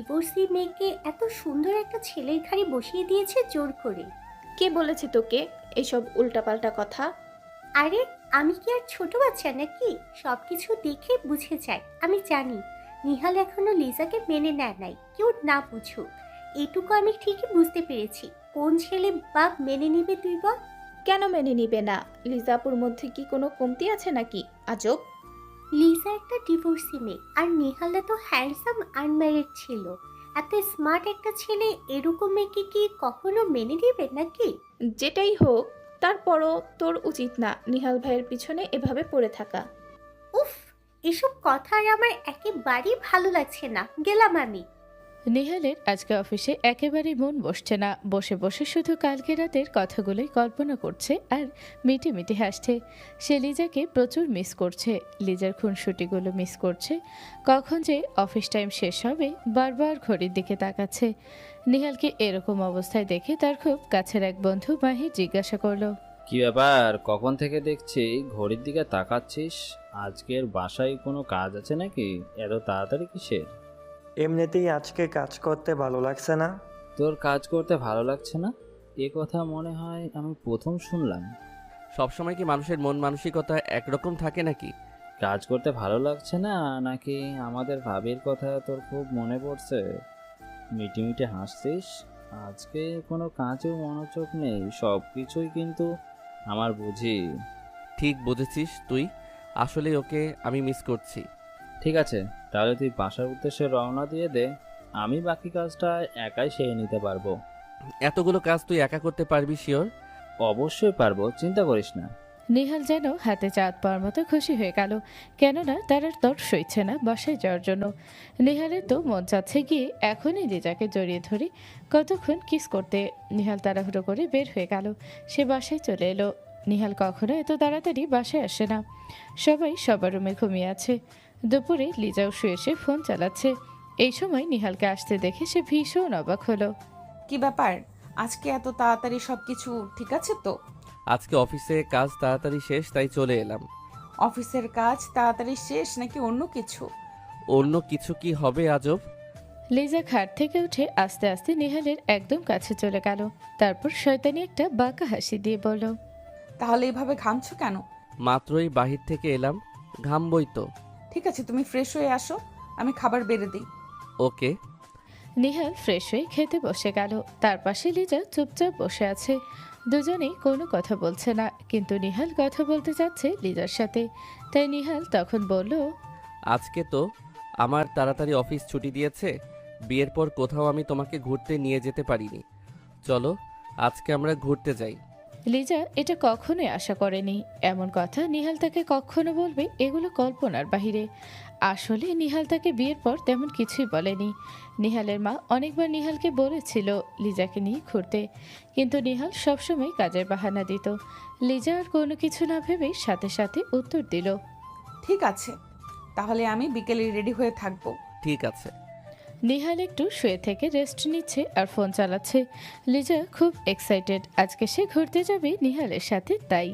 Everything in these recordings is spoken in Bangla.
ডিভোর্সি মেয়েকে এত সুন্দর একটা ছেলের ঘাড়ে বসিয়ে দিয়েছে জোর করে। কে বলেছে তোকে এইসব উল্টাপাল্টা কথা? আরে, আমি কি আর ছোট বাচ্চা নাকি? সবকিছু দেখে বুঝে যায়। আমি জানি নিহাল এখনো লিজাকে মেনে নেয় নাই, কেউ না বুঝুক। এটুকু আমি ঠিকই বুঝতে পেরেছি। কোন ছেলে বাপ মেনে নিবে তুই বল? কেন মেনে নিবে না? লিজাপুর মধ্যে কি কোনো কমতি আছে নাকি? আজব। লিজা একটা ডিভোর্সি মেয়ে, আর নিহাল এত হ্যান্ডসাম আনম্যারিড ছিল। এত স্মার্ট একটা ছেলে এরকম মেয়েকে কি কখনো মেনে নিবে নাকি? যেটাই হোক, তারপরও তোর উচিত না নিহাল ভাইয়ের পিছনে এভাবে পড়ে থাকা। উফ, এসব কথা আর আমার একেবারেই ভালো লাগছে না, গেলাম আমি। নেহালের আজকে অফিসে একেবারেই মন বসছে না। বসে বসে শুধু কালকে রাতের কথাগুলোই কল্পনা করছে আর মিটে মিটে হাসছে। সে লিজাকে প্রচুর মিস করছে, লিজার খুনসুটিগুলো মিস করছে। কখন যে অফিস টাইম শেষ হবে বারবার ঘড়ির দিকে তাকাচ্ছে। নেহালকে এরকম অবস্থায় দেখে তার খুব কাছের এক বন্ধু মাহির জিজ্ঞাসা করলো, কি ব্যাপার, কখন থেকে দেখছি ঘড়ির দিকে তাকাচ্ছিস? আজকের বাসায় কোনো কাজ আছে নাকি? এত তাড়াতাড়ি কিসের? এমনিতেই আজকে কাজ করতে ভালো লাগছে না। তোর কাজ করতে ভালো লাগছে না? এ কথা মনে হয় আমি প্রথম শুনলাম। সবসময় কি মানুষের মন মানসিকতা একরকম থাকে নাকি? কাজ করতে ভালো লাগছে না, নাকি আমাদের ভাবির কথা তোর খুব মনে পড়ছে? মিটি মিটি হাসছিস। আজকে কোনো কাজেও মনোযোগ নেই, সব কিছুই কিন্তু আমার বুঝি। ঠিক বুঝেছিস তুই। আসলে ওকে আমি মিস করছি। ঠিক আছে, তাহলে তুই বাসার উদ্দেশ্যে রওনা দিয়ে দে, আমি বাকি কাজটা একাই সেরে নিতে পারবো। এতগুলো কাজ তুই একা করতে পারবি শিওর? অবশ্যই পারবো, চিন্তা করিস না। নেহাল যেন হাতে চাঁদ পাওয়ার মতো খুশি হয়ে গেল। কেননা তার আর তর সইছে না বাসায় যাওয়ার জন্য। নেহালের তো মন চাচ্ছে গিয়ে এখনই লিজাকে জড়িয়ে ধরে কতক্ষণ কিস করতে। নেহাল তাড়াহুড়ো করে বের হয়ে গেল। সে বাসায় চলে এলো। নেহাল কখনো এত তাড়াতাড়ি বাসায় আসে না। সবাই সবার রুমে ঘুমিয়ে আছে। দুপুরে লিজাও শুয়ে শুয়ে ফোন চালাচ্ছে। এই সময় নিহালকে আসতে দেখে সে ভীষণ অবাক হলো। কি ব্যাপার, আজকে এত তাড়াতাড়ি সবকিছু ঠিক আছে তো? আজকে অফিসে কাজ তাড়াতাড়ি শেষ তাই চলে এলাম। অফিসের কাজ তাড়াতাড়ি শেষ নাকি অন্য কিছু? অন্য কিছু কি হবে আজব? লিজা খাট থেকে উঠে আস্তে আস্তে নিহালের একদম কাছে চলে গেল। তারপর শয়তানি একটা বাঁকা হাসি দিয়ে বলল, তাহলে এভাবে ঘামছো কেন? মাত্রই বাহির থেকে এলাম, ঘামবই তো। ঠিক আছে, তুমি ফ্রেশ হয়ে আসো, আমি খাবার বেড়ে দিই। ওকে। নিহাল ফ্রেশ হয়ে খেতে বসে গেল। তার পাশে লিজা চুপচাপ বসে আছে। দুজনেই কোনো কথা বলছে না, কিন্তু নিহাল কথা বলতে চাচ্ছে লিজার সাথে। তাই নিহাল তখন বলল, আজকে তো আমার তাড়াতাড়ি অফিস ছুটি দিয়েছে। বিয়ের পর কোথাও আমি তোমাকে ঘুরতে নিয়ে যেতে পারিনি। চলো আজকে আমরা ঘুরতে যাই। লিজা এটা কখনোই আশা করেনি। এমন কথা নিহাল তাকে কখনো বলবে এগুলো কল্পনার বাহিরে। আসলে নিহাল তাকে বিয়ের পর তেমন কিছুই বলেনি। নিহালের মা অনেকবার নিহালকে বলেছিল লিজাকে নিয়ে ঘুরতে, কিন্তু নিহাল সবসময় কাজের বাহানা দিত। লিজা আর কোনো কিছু না ভেবেই সাথে সাথে উত্তর দিল, ঠিক আছে, তাহলে আমি বিকেলে রেডি হয়ে থাকবো। ঠিক আছে। নিহাল একটু শুয়ে থেকে রেস্ট নিচ্ছে আর ফোন চালাচ্ছে। লিজা খুব এক্সাইটেড, আজকে সে ঘুরতে যাবে নিহালের সাথে। তাই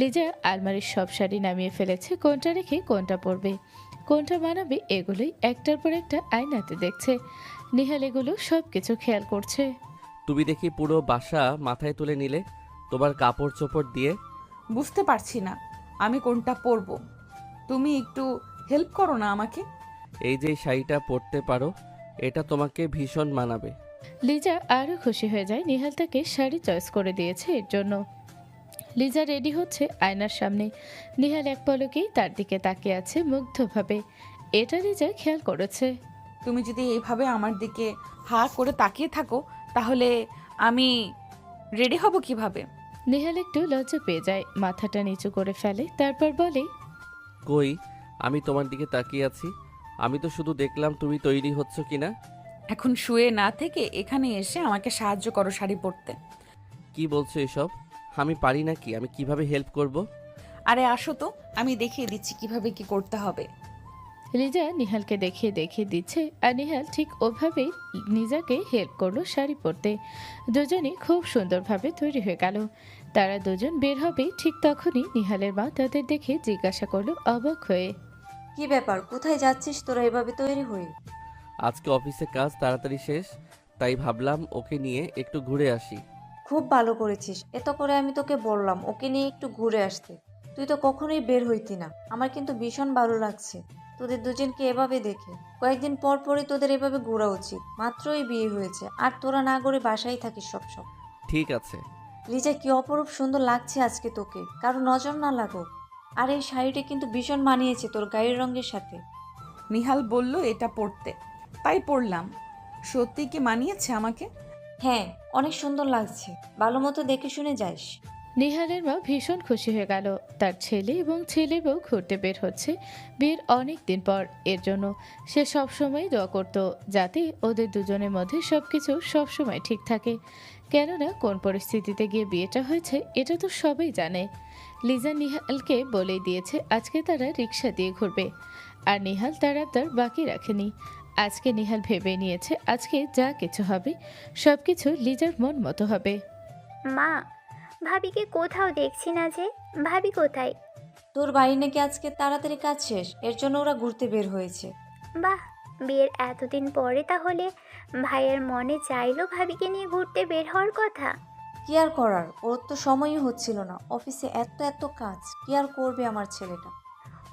লিজা আলমারির সব শাড়ি নামিয়ে ফেলেছে, কোনটা রেখে কোনটা পরবে, কোনটা মানাবে এগুলোই একটার পর একটা আয়নাতে দেখছে। নিহাল এগুলো সব কিছু খেয়াল করছে। তুমি দেখি পুরো বাসা মাথায় তুলে নিলে তোমার কাপড় চোপড় দিয়ে। বুঝতে পারছি না আমি কোনটা পরবো, তুমি একটু হেল্প করো না আমাকে। এই যে শাড়িটা পরতে পারো, এটা তোমাকে ভীষণ মানাবে। লিজা আরও খুশি হয়ে যায় নিহাল তাকে শাড়ি চয়েস করে দিয়েছে এর জন্য। লিজা রেডি হচ্ছে আয়নার সামনে। নিহাল এক পলকেই তার দিকে তাকিয়ে আছে মুগ্ধভাবে। এটা লিজা খেয়াল করেছে। তুমি যদি এইভাবে আমার দিকে হা করে তাকিয়ে থাকো তাহলে আমি রেডি হব কিভাবে? নিহাল একটু লজ্জা পেয়ে যায়, মাথাটা নিচু করে ফেলে, তারপর বলে, কই, আমি তোমার দিকে তাকিয়ে আছি। আমি তো শুধু দেখলাম তুমি তৈরি হচ্ছ কিনা। এখন শুয়ে না থেকে এখানে এসে আমাকে সাহায্য করো শাড়ি পরতে। কি বলছো এসব? আমি পারি নাকি? আমি কিভাবে হেল্প করব? আরে আসো তো, আমি দেখিয়ে দিচ্ছি কিভাবে কি করতে হবে। লিজা নিহালকে দেখিয়ে দেখিয়ে দিচ্ছে আর নিহাল ঠিক ওভাবেই নিজাকে হেল্প করলো শাড়ি পরতে। দুজনই খুব সুন্দরভাবে তৈরি হয়ে গেল। তারা দুজন বের হবে ঠিক তখনই নিহালের মা তাদের দেখে জিজ্ঞাসা করলো অবাক হয়ে, কি ব্যাপার, কোথায় যাচ্ছিস তোরা এভাবে তৈরি হয়ে? আজকে অফিসে কাজ তাড়াতাড়ি শেষ, তাই ভাবলাম ওকে নিয়ে একটু ঘুরে আসি। খুব ভালো করেছিস, এত করে আমি তোকে বললাম ওকে নিয়ে একটু ঘুরে আসতে, তুই তো কখনোই বের হইতি না। আমার কিন্তু ভীষণ ভালো লাগছে তোদের দুজনকে এভাবে দেখে। কয়েকদিন পর পরই তোদের এভাবে ঘোরা উচিত। মাত্রই বিয়ে হয়েছে আর তোরা না করে বাসায় থাকিস সব। ঠিক আছে। লিজা, কি অপরূপ সুন্দর লাগছে আজকে তোকে, কারো নজর না লাগো। আর এই শাড়িটা কিন্তু ভীষণ মানিয়েছে তোর গায়ের রঙের সাথে। নিহাল বলল এটা পরতে, তাই পরলাম। সত্যি কি মানিয়েছে আমাকে? হ্যাঁ, অনেক সুন্দর লাগছে, ভালো মতো দেখে শুনে যাস। নিহালের মা ভীষণ খুশি হয়ে গেল। তার ছেলে এবং ছেলে বউ ঘুরতে বের হচ্ছে বিয়ের অনেক দিন পর। এর জন্য সে সবসময় দোয়া করত যাতে ওদের দুজনের মধ্যে সবকিছু সবসময় ঠিক থাকে। কেননা কোন পরিস্থিতিতে গিয়ে বিয়েটা হয়েছে এটা তো সবাই জানে। লিজা নিহালকে বলেই দিয়েছে আজকে তারা রিক্সা দিয়ে ঘুরবে। আর নিহাল তার আবদার বাকি রাখেনি। আজকে নিহাল ভেবে নিয়েছে আজকে যা কিছু হবে সব কিছু লিজার মন মতো হবে। মা, ভাবিকে কোথাও দেখছি না যে। ভাবি কোথায়? তোর বাড়ি নাকি আজকে তাড়াতাড়ি কাজ শেষ, এর জন্য ওরা ঘুরতে বের হয়েছে। বাহ, বিয়ের এতদিন পরে তাহলে ভাইয়ের মনে চাইলো ভাবিকে নিয়ে ঘুরতে বের হওয়ার কথা। কি আর করার, ওর তো সময়ই হচ্ছিল না, অফিসে এত এত কাজ, কি আর করবে আমার ছেলেটা।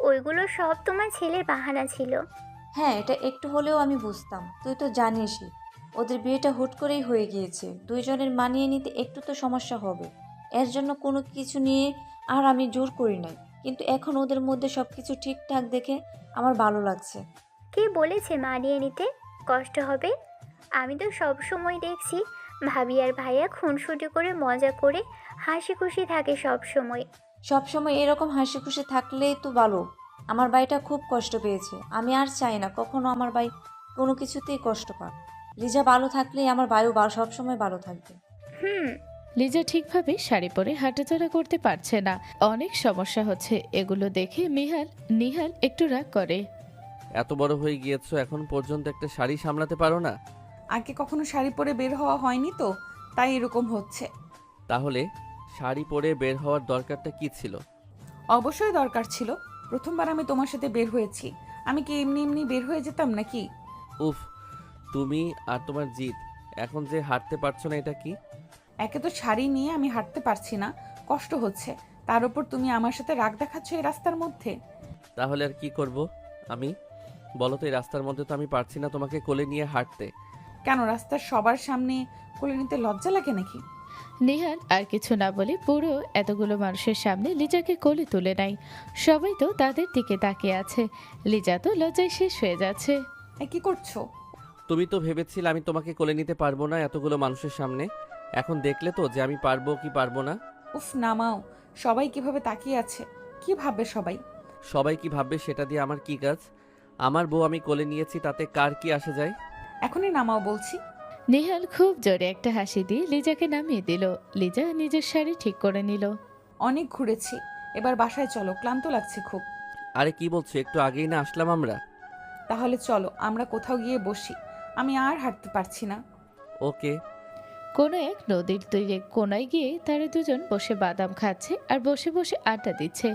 ওইগুলো সব তোমার ছেলের বাহানা ছিল। হ্যাঁ, এটা একটু হলেও আমি বুঝতাম, তুই তো জানিসই ওদের বিয়েটা হুট করেই হয়ে গিয়েছে। দুইজনের মানিয়ে নিতে একটু তো সমস্যা হবে, এর জন্য কোনো কিছু নিয়ে আর আমি জোর করি নাই। কিন্তু এখন ওদের মধ্যে সব কিছু ঠিকঠাক দেখে আমার ভালো লাগছে। কে বলেছে মানিয়ে নিতে কষ্ট হবে? আমি তো সব সময় দেখছি ভাবি আর ভাইয়া খুনসুটি করে মজা করে হাসি খুশি থাকে সব সময়। সব সময় এরকম হাসি খুশি থাকলেই তো ভালো। আমার ভাইটা খুব কষ্ট পেয়েছে, আমি আর চাই না কখনো আমার ভাই কোনো কিছুতেই কষ্ট পাক। লিজা ভালো থাকলেই আমার ভাইও সবসময় ভালো থাকবে। হুম। লিজা ঠিকভাবে শাড়ি পরে হাঁটাচলা করতে পারছে না, অনেক সমস্যা হচ্ছে। এগুলো দেখে নিহাল একটু রাগ করে। এত বড় হয়ে গিয়েছো, এখন পর্যন্ত একটা শাড়ি সামলাতে পারো না? আগে কখনো শাড়ি পরে বের হওয়া হয়নি তো, তাই এরকম হচ্ছে। তাহলে শাড়ি পরে বের হওয়ার দরকারটা কি ছিল? অবশ্যই দরকার ছিল, প্রথমবার আমি তোমার সাথে বের হয়েছি। আমি কি এমনি এমনি বের হয়ে যেতাম নাকি? উফ, তুমি আর তোমার জিদ। এখন যে হাঁটতে পারছো না এটা কি? একে তো শাড়ি নিয়ে আমি হাঁটতে পারছি না, কষ্ট হচ্ছে, তার উপর তুমি আমার সাথে রাগ দেখাচ্ছ এই রাস্তার মধ্যে। তাহলে আর কি করব আমি? বলো তো, এই রাস্তার মধ্যে তো আমি পারছি না তোমাকে কোলে নিয়ে হাঁটতে। কেন, রাস্তার সবার সামনে কোলে নিতে লজ্জা লাগে নাকি? নিহাল আর কিছু না বলে পুরো এতগুলো মানুষের সামনে লিজাকে কোলে তুলে নেয়। সবাই তো তাদের দিকে তাকিয়ে আছে। লিজা তো লজ্জায় শেষ হয়ে যাচ্ছে। কি করছো? তুমি তো ভেবেছিলে আমি তোমাকে কোলে নিতে পারবো না এতগুলো মানুষের সামনে। এখন দেখলে তো যে আমি পারবো কি পারবো না। উফ, নামাও। সবাই কিভাবে তাকিয়ে আছে, কি ভাববে সবাই? সবাই কি ভাববে সেটা দিয়ে আমার কি কাজ? আমার বউ আমি কোলে নিয়েছি, তাতে কার কি আসে যায়? এখনই নামাও বলছি। নিহাল খুব জোরে একটা হাসি দিয়ে লিজাকে নামিয়ে দিল। লিজা নিজের শাড়ি ঠিক করে নিল। অনেক ঘুরেছি, এবার বাসায় চলো, ক্লান্ত লাগছে খুব। আরে কি বলছো, একটু আগেই না আসলাম আমরা। তাহলে চলো আমরা কোথাও গিয়ে বসি, আমি আর হাঁটতে পারছি না। ওকে। কোনো এক নদীর তীরে কোনায় গিয়ে তারা দুজন বসে বাদাম খাচ্ছে আর বসে বসে আড্ডা দিচ্ছে।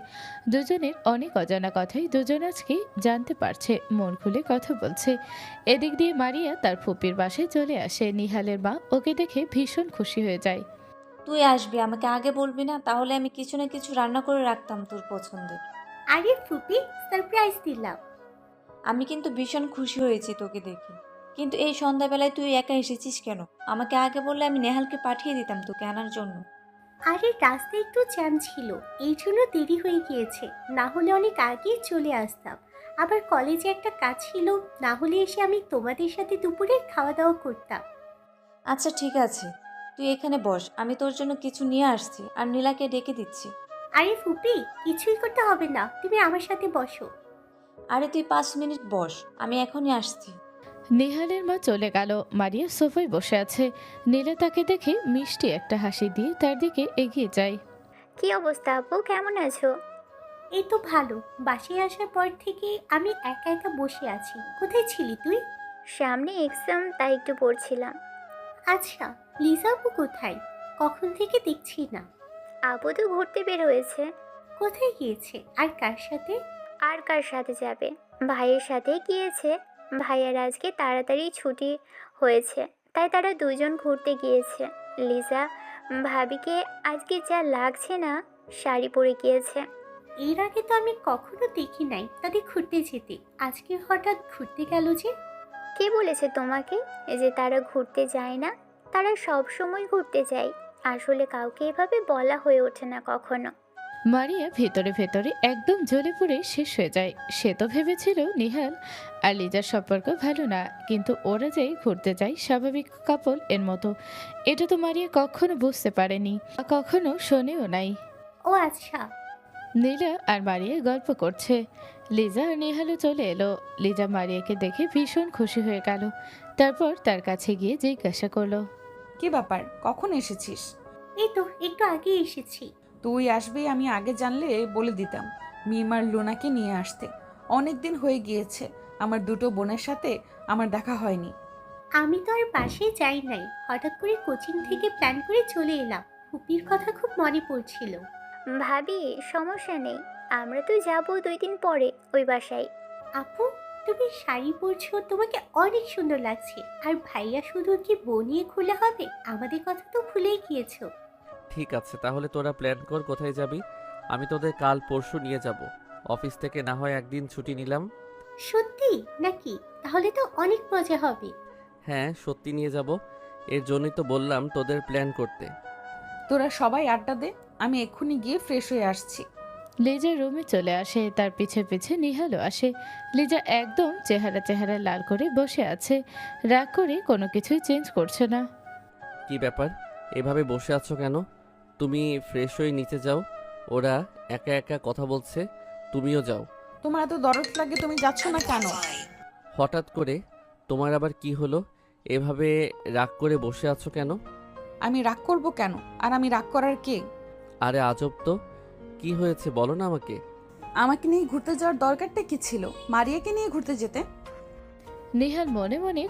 দুজনের অনেক অজানা কথাই দুজন আজকে জানতে পারছে, মন খুলে কথা বলছে। এদিক দিয়ে মারিয়া তার ফুপির বাসায় চলে আসে। নিহালের মা ওকে দেখে ভীষণ খুশি হয়ে যায়। তুই আসবি, আমাকে আগে বলবি না? তাহলে আমি কিছু না কিছু রান্না করে রাখতাম তোর পছন্দের। আরে ফুপি, সারপ্রাইজ দিলাম। আমি কিন্তু ভীষণ খুশি হয়েছি তোকে দেখে। কিন্তু এই সন্ধ্যাবেলায় তুই একা এসেছিস কেন? আমাকে আগে বললে আমি নেহালকে পাঠিয়ে দিতাম তোকে আনার জন্য। আরে রাস্তায় একটু জ্যাম ছিল, এই জন্য দেরি হয়ে গিয়েছে, না হলে অনেক আগেই চলে আসতাম। আবার কলেজে একটা কাজ ছিল, না হলে এসে আমি তোমাদের সাথে দুপুরে খাওয়া দাওয়া করতাম। আচ্ছা ঠিক আছে, তুই এখানে বস, আমি তোর জন্য কিছু নিয়ে আসছি আর নীলাকে ডেকে দিচ্ছি। আরে ফুপি, কিছুই করতে হবে না, তুমি আমার সাথে বসো। আরে তুই 5 মিনিট বস, আমি এখনই আসছি। নিহালের মা চলে গেল। মারিয়া সোফায় বসে আছে। নীলা তাকে দেখে মিষ্টি একটা হাসি দিয়ে তার দিকে এগিয়ে যায়। কি অবস্থা আপু, কেমন আছো? এই তো ভালো, বাসায় আসার পর থেকে আমি একা একা বসে আছি। কোথায় ছিলি তুই? সামনে এক্সাম, তাই একটু পড়ছিলাম। আচ্ছা, লিজা আপু কোথায়? কখন থেকে দেখছি না। আপু তো ঘুরতে বের হয়েছে। কোথায় গিয়েছে আর কার সাথে? আর কার সাথে যাবে, ভাইয়ের সাথে গিয়েছে। ভাইয়ার আজকে তাড়াতাড়ি ছুটি হয়েছে, তাই তারা দুজন ঘুরতে গিয়েছে। লিজা ভাবিকে আজকে যা লাগছে না, শাড়ি পরে গিয়েছে। এর আগে তো আমি কখনো দেখি নাই তাদের ঘুরতে যেতে, আজকে হঠাৎ ঘুরতে গেল যে? কে বলেছে তোমাকে যে তারা ঘুরতে যায় না? তারা সব সময় ঘুরতে যায়। আসলে কাউকে এভাবে বলা হয়ে ওঠে না কখনো। মারিয়া ভেতরে ভেতরে একদম জ্বলে পুড়ে শেষ হয়ে যায়। সে তো ভেবেছিল নিহাল আর লিজার সম্পর্ক ভালো না, কিন্তু ওরা যে ঘুরতে যায় স্বাভাবিক কাপল এর মতো, এটা তো মারিয়া কখনো বুঝতে পারেনি, কখনো শোনেও নাই। ও আচ্ছা। নীলা আর মারিয়া গল্প করছে, লিজা আর নিহালও চলে এলো। লিজা মারিয়াকে দেখে ভীষণ খুশি হয়ে গেল। তারপর তার কাছে গিয়ে জিজ্ঞাসা করলো, কি ব্যাপার, কখন এসেছিস? এই তো একটু আগে এসেছি। তুই আসবি আমি আগে জানলে বলে দিতাম মিমার লুনাকে নিয়ে আসতে। অনেক দিন হয়ে গিয়েছে আমার দুটো বোনের সাথে আমার দেখা হয়নি। আমি তো আর বাসায় যাই নাই, হঠাৎ করে কোচিং থেকে প্ল্যান করে চলে এলাম। ফুপির কথা খুব মনে পড়ছিল। ভাবি সমস্যা নেই, আমরা তো যাবো 2 দিন পরে ওই বাসায়। আপু, তুমি শাড়ি পরছো, তোমাকে অনেক সুন্দর লাগছে। আর ভাইয়া শুধু কি বনিয়ে খুলে হবে? আমাদের কথা তো ভুলেই গিয়েছো। ঠিক আছে, তাহলে তোরা প্ল্যান কর কোথায় যাবি। আমি তোদের কাল পরশু নিয়ে যাব। অফিস থেকে না হয় একদিন ছুটি নিলাম। সত্যি নাকি? তাহলে তো অনেক মজা হবে। হ্যাঁ, সত্যি নিয়ে যাব। এর জন্যই তো বললাম তোদের প্ল্যান করতে। তোরা সবাই আড্ডা দে, আমি এক্ষুনি গিয়ে ফ্রেশ হয়ে আসছি। লিজা রুমে চলে আসে, তার পিছে পিছে নিহালও আসে। লিজা একদম চেহারা লাল করে বসে আছে, রাগ করে কোনো কিছুই চেঞ্জ করছে না। কি ব্যাপার, এভাবে বসে আছো কেন? তুমি ফ্রেশ হয়ে নিচে যাও। ওরা একা একা কথা বলছে, তুমিও যাও। তোমার এত দরদ লাগে, তুমি যাচ্ছ না কেন? হঠাৎ করে তোমার আবার কি হলো? এভাবে রাগ করে বসে আছো কেন? আমি রাগ করব কেন? আর আমি রাগ করার কে? আরে আজব তো, কি হয়েছে বলো না আমাকে। আমাকে নিয়ে ঘুরতে যাওয়ার দরকারটা কি ছিল? মারিয়াকে নিয়ে ঘুরতে যেতে। নিহাল মনে মনে